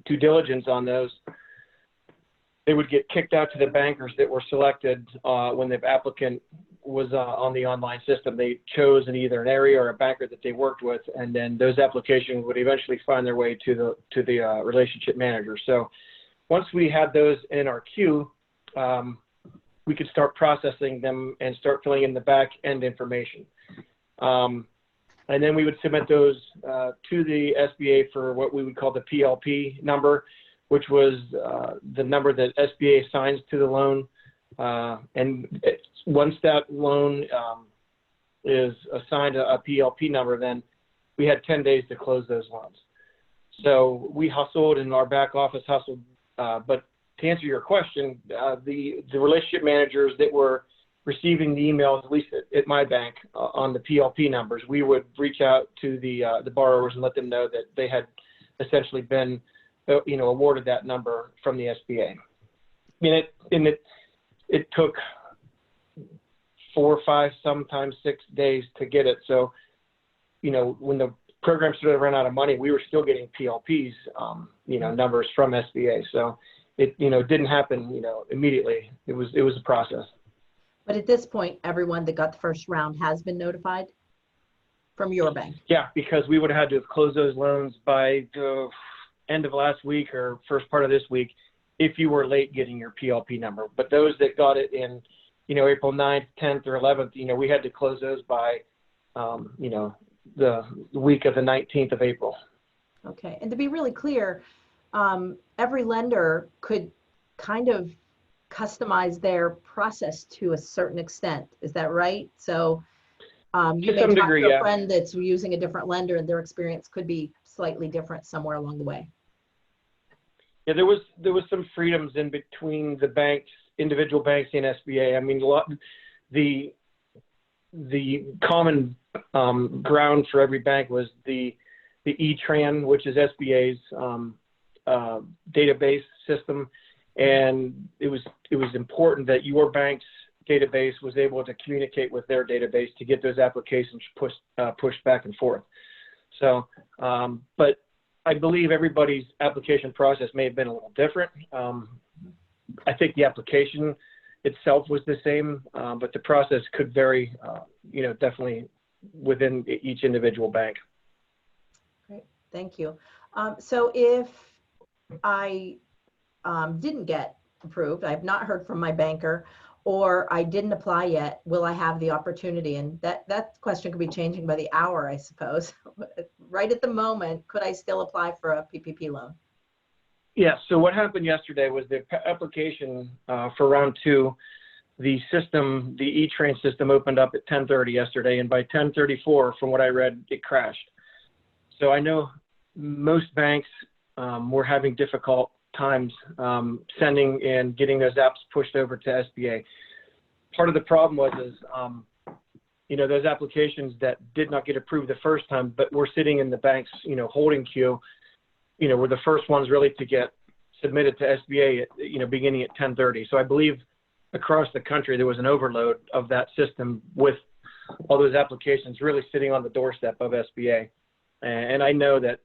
due diligence on those, they would get kicked out to the bankers that were selected when the applicant was on the online system. They chose either an area or a banker that they worked with, and then those applications would eventually find their way to the relationship manager. So once we had those in our queue, we could start processing them and start filling in the back end information. And then we would submit those to the SBA for what we would call the PLP number, which was the number that SBA assigns to the loan. And once that loan is assigned a PLP number, then we had 10 days to close those loans. So we hustled, and our back office hustled. But to answer your question, the relationship managers that were receiving the emails, at least at my bank, on the PLP numbers, we would reach out to the borrowers and let them know that they had essentially been, awarded that number from the SBA. I mean, it took 4, 5, sometimes 6 days to get it. So, when the program started to run out of money, we were still getting PLPs, numbers from SBA. So it, didn't happen, immediately. It was a process. But at this point, everyone that got the first round has been notified from your bank? Yeah, because we would have had to have closed those loans by the end of last week or first part of this week if you were late getting your PLP number. But those that got it in, April 9th, 10th, or 11th, we had to close those by, the week of the 19th of April. Okay. And to be really clear, every lender could kind of customize their process to a certain extent. Is that right? So you may talk to a friend that's using a different lender, and their experience could be slightly different somewhere along the way. Yeah, there was some freedoms in between the banks, individual banks and SBA. I mean, the common ground for every bank was the E-Tran, which is SBA's database system. And it was important that your bank's database was able to communicate with their database to get those applications pushed back and forth. So, but I believe everybody's application process may have been a little different. I think the application itself was the same, but the process could vary, definitely within each individual bank. Great, thank you. So if I didn't get approved, I have not heard from my banker, or I didn't apply yet, will I have the opportunity? And that question could be changing by the hour, I suppose. Right at the moment, could I still apply for a PPP loan? Yeah, so what happened yesterday was the application for round 2, the system, the E-Train system opened up at 10:30 yesterday, and by 10:34, from what I read, it crashed. So I know most banks were having difficult times sending and getting those apps pushed over to SBA. Part of the problem was those applications that did not get approved the first time, but were sitting in the bank's, holding queue, were the first ones really to get submitted to SBA, beginning at 10:30. So I believe across the country, there was an overload of that system with all those applications really sitting on the doorstep of SBA. And I know that,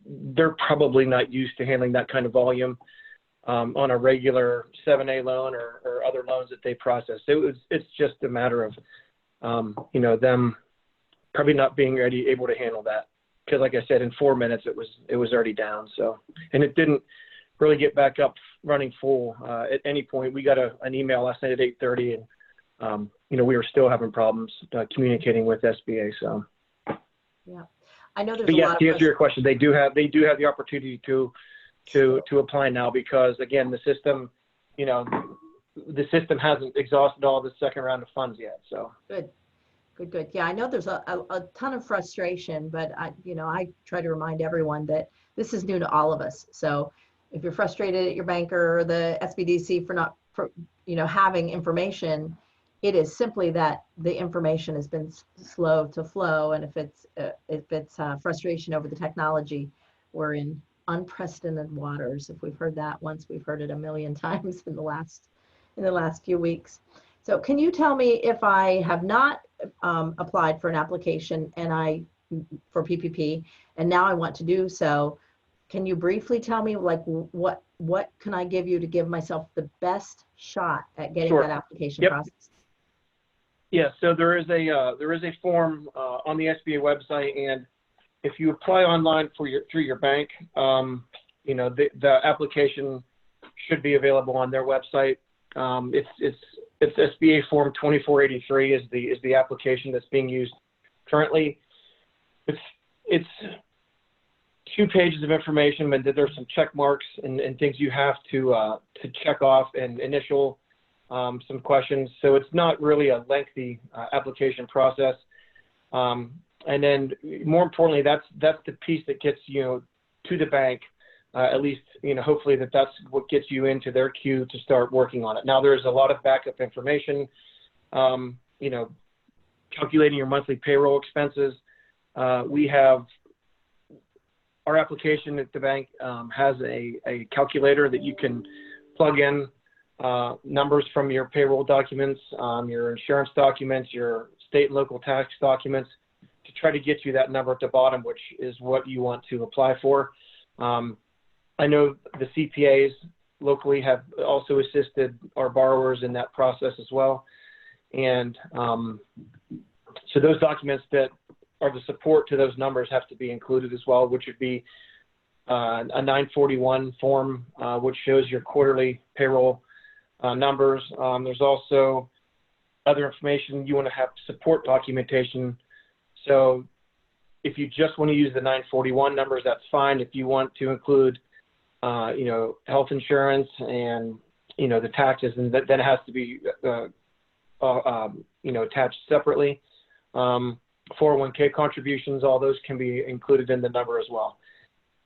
they're probably not used to handling that kind of volume on a regular 7A loan or other loans that they process. It's just a matter of, them probably not being able to handle that. Because like I said, in 4 minutes, it was already down. So, and it didn't really get back up running full at any point. We got an email last night at 8:30, and, we were still having problems communicating with SBA. So, yeah. I know there's but a lot of to answer your question, they do have the opportunity to apply now, because again, the system hasn't exhausted all the second round of funds yet. So good. Yeah, I know there's a ton of frustration, but I try to remind everyone that this is new to all of us. So if you're frustrated at your banker or the SBDC for having information, it is simply that the information has been slow to flow. And if it's frustration over the technology, we're in unprecedented waters. If we've heard that once, we've heard it a million times in the last few weeks. So can you tell me, if I have not applied for an application for PPP, and now I want to do so, can you briefly tell me, like, what can I give you to give myself the best shot at getting Sure. that application Yep. processed? Yeah, so there is a form on the SBA website, and if you apply online through your bank, you know, the application should be available on their website. It's SBA Form 2483 is the application that's being used currently. It's 2 pages of information, but there's some check marks and things you have to check off and initial some questions. So it's not really a lengthy application process. And then more importantly, that's the piece that gets you to the bank. At least, hopefully that's what gets you into their queue to start working on it. Now, there's a lot of backup information, calculating your monthly payroll expenses. We have our application at the bank has a calculator that you can plug in numbers from your payroll documents, your insurance documents, your state and local tax documents to try to get you that number at the bottom, which is what you want to apply for. I know the CPAs locally have also assisted our borrowers in that process as well. And so those documents that are the support to those numbers have to be included as well, which would be a 941 form, which shows your quarterly payroll numbers. There's also other information. You want to have support documentation. So if you just want to use the 941 numbers, that's fine. If you want to include health insurance and, the taxes, and then it has to be, attached separately. 401k contributions, all those can be included in the number as well.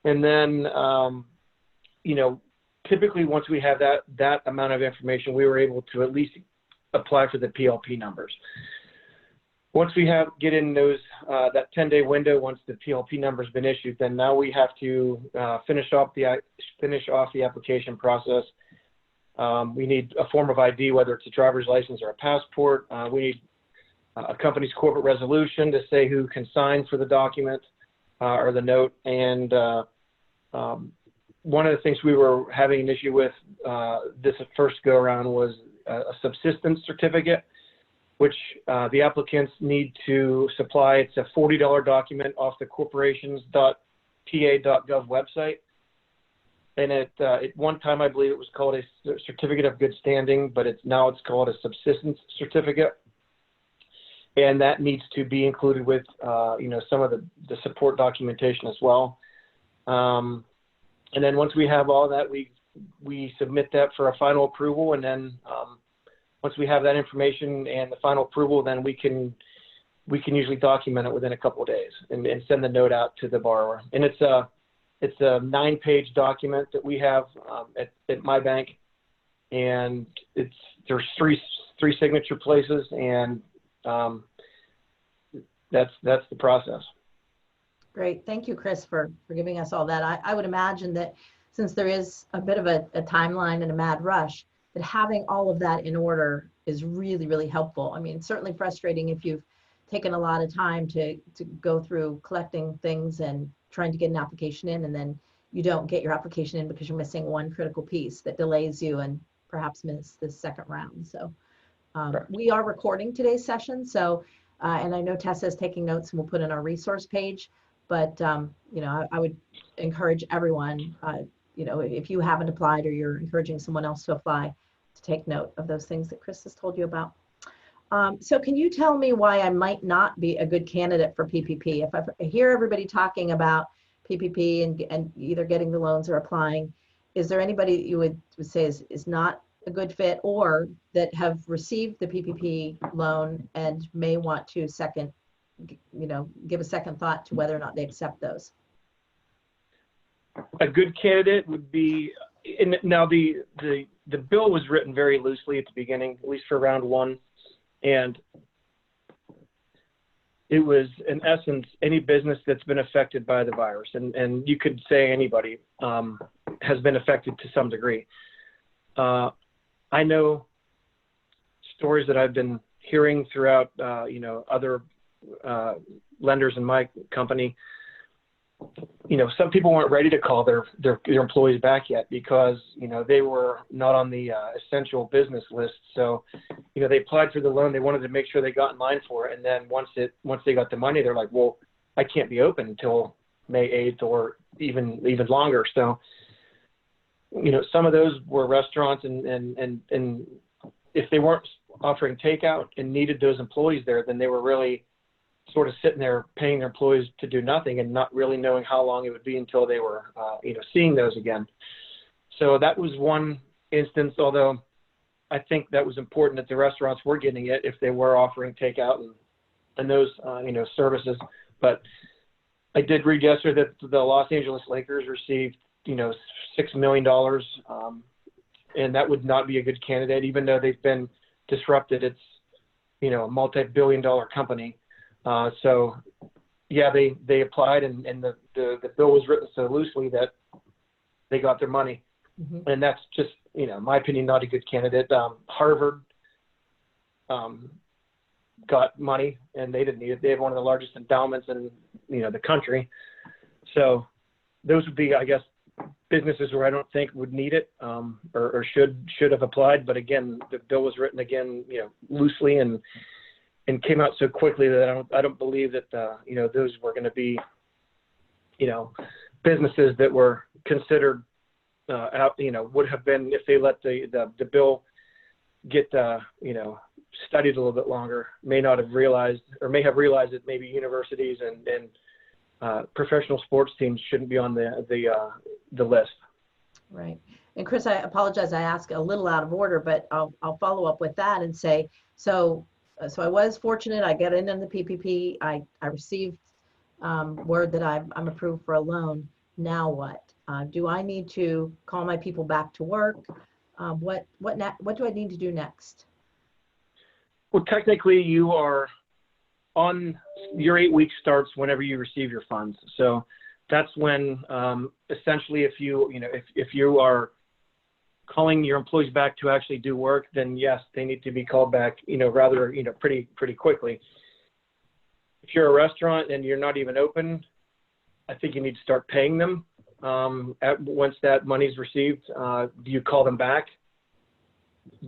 And then, typically once we have that amount of information, we were able to at least apply for the PLP numbers. Once we get in those, that 10-day window, once the PLP number has been issued, then now we have to finish off the application process. We need a form of ID, whether it's a driver's license or a passport. We need a company's corporate resolution to say who can sign for the document or the note. And one of the things we were having an issue with this first go around was a subsistence certificate, which the applicants need to supply. It's a $40 document off the corporations.pa.gov website. And at one time, I believe it was called a certificate of good standing, but now it's called a subsistence certificate. And that needs to be included with, some of the support documentation as well. And then once we have all that, we submit that for a final approval. And then once we have that information and the final approval, then we can usually document it within a couple of days and send the note out to the borrower. And it's a 9-page document that we have at my bank, and there's three signature places, and that's the process. Great. Thank you, Chris, for giving us all that. I would imagine that since there is a bit of a timeline and a mad rush, that having all of that in order is really, really helpful. I mean, it's certainly frustrating if you've taken a lot of time to go through collecting things and trying to get an application in, and then you don't get your application in because you're missing one critical piece that delays you and perhaps miss the second round. So we are recording today's session. So, and I know Tessa is taking notes, and we'll put in our resource page. But, I would encourage everyone, if you haven't applied or you're encouraging someone else to apply, to take note of those things that Chris has told you about. So can you tell me why I might not be a good candidate for PPP? If I hear everybody talking about PPP and either getting the loans or applying, is there anybody that you would say is not a good fit, or that have received the PPP loan and may want to give a second thought to whether or not they accept those? A good candidate would be, now the bill was written very loosely at the beginning, at least for round one. And it was, in essence, any business that's been affected by the virus. And you could say anybody has been affected to some degree. I know stories that I've been hearing throughout, other lenders in my company, some people weren't ready to call their employees back yet because, they were not on the essential business list. So, they applied for the loan. They wanted to make sure they got in line for it. And then once they got the money, they're like, well, I can't be open until May 8th or even longer. So, some of those were restaurants and if they weren't offering takeout and needed those employees there, then they were really sort of sitting there paying their employees to do nothing and not really knowing how long it would be until they were, seeing those again. So that was one instance, although I think that was important that the restaurants were getting it if they were offering takeout and those, services. But I did read yesterday that the Los Angeles Lakers received, $6 million, and that would not be a good candidate, even though they've been disrupted. It's, a multi-billion-dollar company. So yeah, they applied and the bill was written so loosely that they got their money. Mm-hmm. And that's just, my opinion, not a good candidate. Harvard got money and they didn't need it. They have one of the largest endowments in, the country. So those would be, I guess, businesses where I don't think would need it or should have applied. But again, the bill was written again, loosely and came out so quickly that I don't believe that those were going to be businesses that were considered would have been if they let the bill get studied a little bit longer. May have realized that maybe universities and professional sports teams shouldn't be on the list. Right. And Chris, I apologize. I asked a little out of order, but I'll follow up with that and say so I was fortunate. I got in on the PPP. I received word that I'm approved for a loan. Now what? Do I need to call my people back to work? What do I need to do next? Well, technically, you are on your 8 weeks starts whenever you receive your funds. So that's when essentially, if you are calling your employees back to actually do work, then yes, they need to be called back, rather, pretty quickly. If you're a restaurant and you're not even open, I think you need to start paying them. Once that money's received, do you call them back?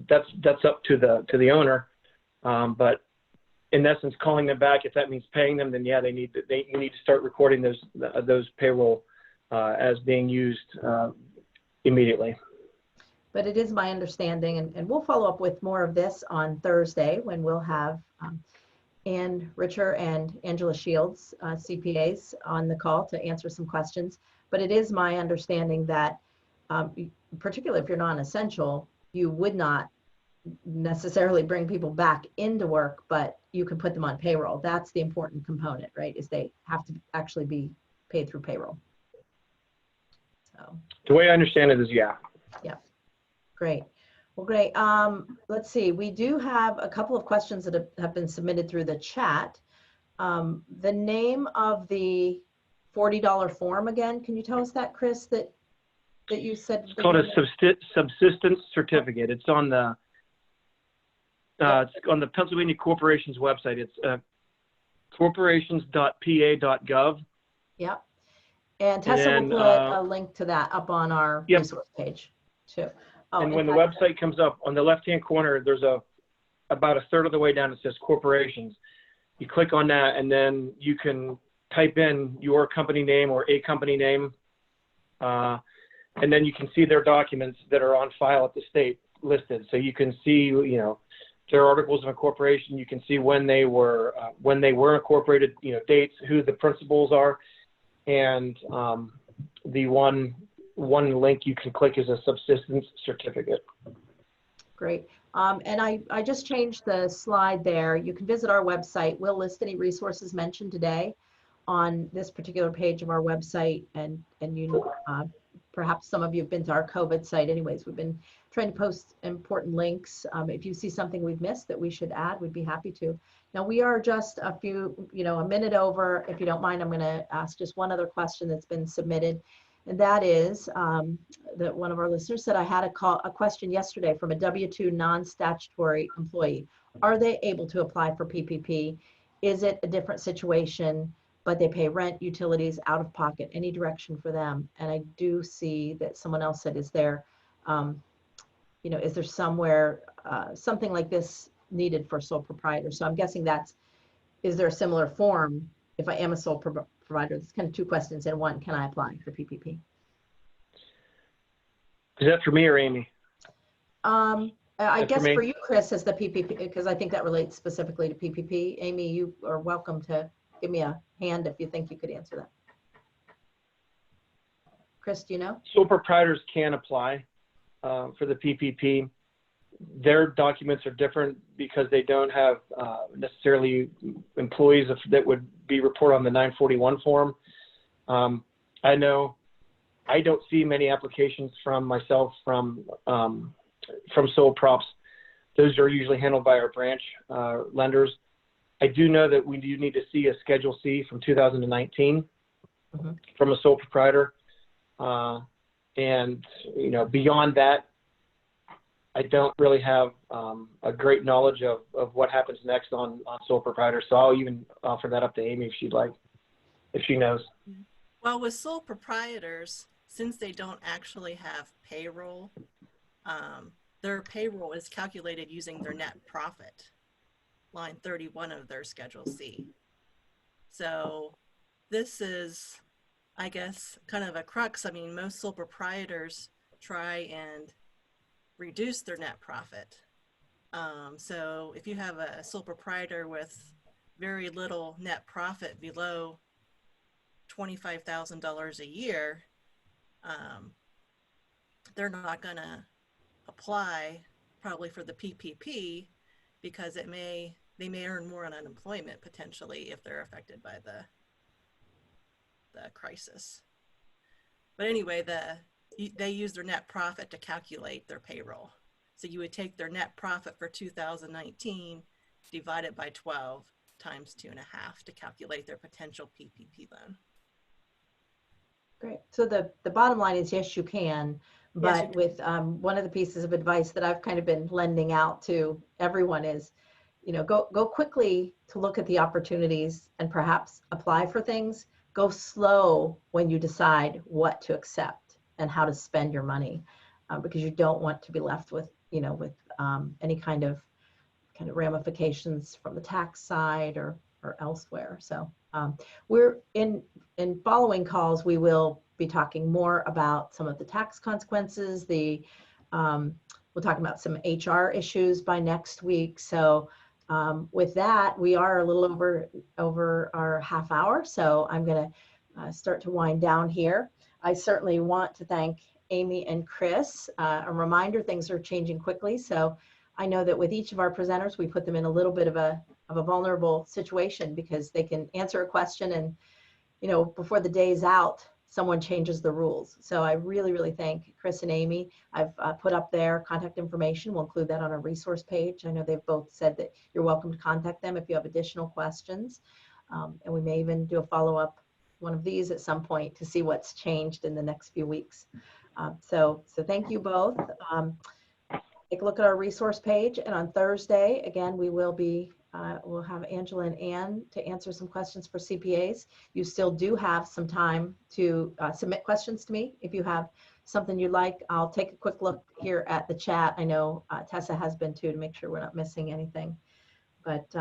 That's up to the owner. But in essence, calling them back, if that means paying them, then yeah, you need to start recording those payroll as being used immediately. But it is my understanding, and we'll follow up with more of this on Thursday when we'll have Ann Richer and Angela Shields, CPAs, on the call to answer some questions. But it is my understanding that, particularly if you're non-essential, you would not necessarily bring people back into work, but you can put them on payroll. That's the important component, right? Is they have to actually be paid through payroll. So the way I understand it is, yeah. Yeah. Great. Well, great. Let's see. We do have a couple of questions that have been submitted through the chat. The name of the $40 form again, can you tell us that, Chris, that you said? It's called a subsistence certificate. It's on the Pennsylvania Corporation's website. It's corporations.pa.gov. Yep. And Tessa will put a link to that up on our resource page too. Oh, and when the website comes up, on the left-hand corner, there's about a third of the way down, it says corporations. You click on that, and then you can type in your company name or a company name, and then you can see their documents that are on file at the state listed. So you can see, their articles of incorporation. You can see when they were incorporated, dates, who the principals are, and the one link you can click is a subsistence certificate. Great. And I just changed the slide there. You can visit our website. We'll list any resources mentioned today on this particular page of our website. And perhaps some of you have been to our COVID site anyways. We've been trying to post important links. If you see something we've missed that we should add, we'd be happy to. Now we are just a minute over. If you don't mind, I'm going to ask just one other question that's been submitted. And that is that one of our listeners said, I had a question yesterday from a W-2 non-statutory employee. Are they able to apply for PPP? Is it a different situation? but they pay rent, utilities, out of pocket, any direction for them. And I do see that someone else said, is there, is there somewhere, something like this needed for sole proprietor? So I'm guessing is there a similar form if I am a sole provider? It's kind of two questions in one. Can I apply for PPP? Is that for me or Amy? I That's guess for me. for you, Chris, as the PPP, because I think that relates specifically to PPP. Amy, you are welcome to give me a hand if you think you could answer that. Chris, do you know? Sole proprietors can apply for the PPP. Their documents are different because they don't have necessarily employees that would be reported on the 941 form. I know I don't see many applications from myself from sole props. Those are usually handled by our branch lenders. I do know that we do need to see a Schedule C from 2019 from a sole proprietor. And, beyond that, I don't really have a great knowledge of what happens next on sole proprietors. So I'll even offer that up to Amy if she'd like, if she knows. Well, with sole proprietors, since they don't actually have payroll, their payroll is calculated using their net profit, line 31 of their Schedule C. So this is, I guess, kind of a crux. I mean, most sole proprietors try and reduce their net profit. So if you have a sole proprietor with very little net profit below $25,000 a year, they're not going to apply probably for the PPP because they may earn more on unemployment potentially if they're affected by the crisis. But anyway, they use their net profit to calculate their payroll. So you would take their net profit for 2019, divide it by 12 times 2.5 to calculate their potential PPP loan. Great. So the bottom line is, yes, you can, but Yes, you with one of the pieces of advice that I've kind of been lending out to everyone is, go quickly to look at the opportunities and perhaps apply for things. Go slow when you decide what to accept and how to spend your money, because you don't want to be left with, any kind of ramifications from the tax side or elsewhere. So we're in following calls, we will be talking more about some of the tax consequences. We'll talk about some HR issues by next week. So with that, we are a little over our half hour. So I'm going to start to wind down here. I certainly want to thank Amy and Chris. A reminder, things are changing quickly. So I know that with each of our presenters, we put them in a little bit of a vulnerable situation because they can answer a question and, before the day's out, someone changes the rules. So I really, really thank Chris and Amy. I've put up their contact information. We'll include that on our resource page. I know they've both said that you're welcome to contact them if you have additional questions. And we may even do a follow-up one of these at some point to see what's changed in the next few weeks. So thank you both. Take a look at our resource page, and on Thursday, again, we will be, we'll have Angela and Ann to answer some questions for CPAs. You still do have some time to submit questions to me. If you have something you'd like, I'll take a quick look here at the chat. I know Tessa has been too, to make sure we're not missing anything. But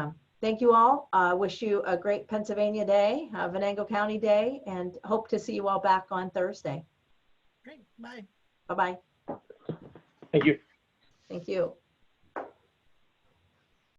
thank you all. Wish you a great Pennsylvania Day, Venango County Day, and hope to see you all back on Thursday. Great. Bye. Bye-bye. Thank you. Thank you.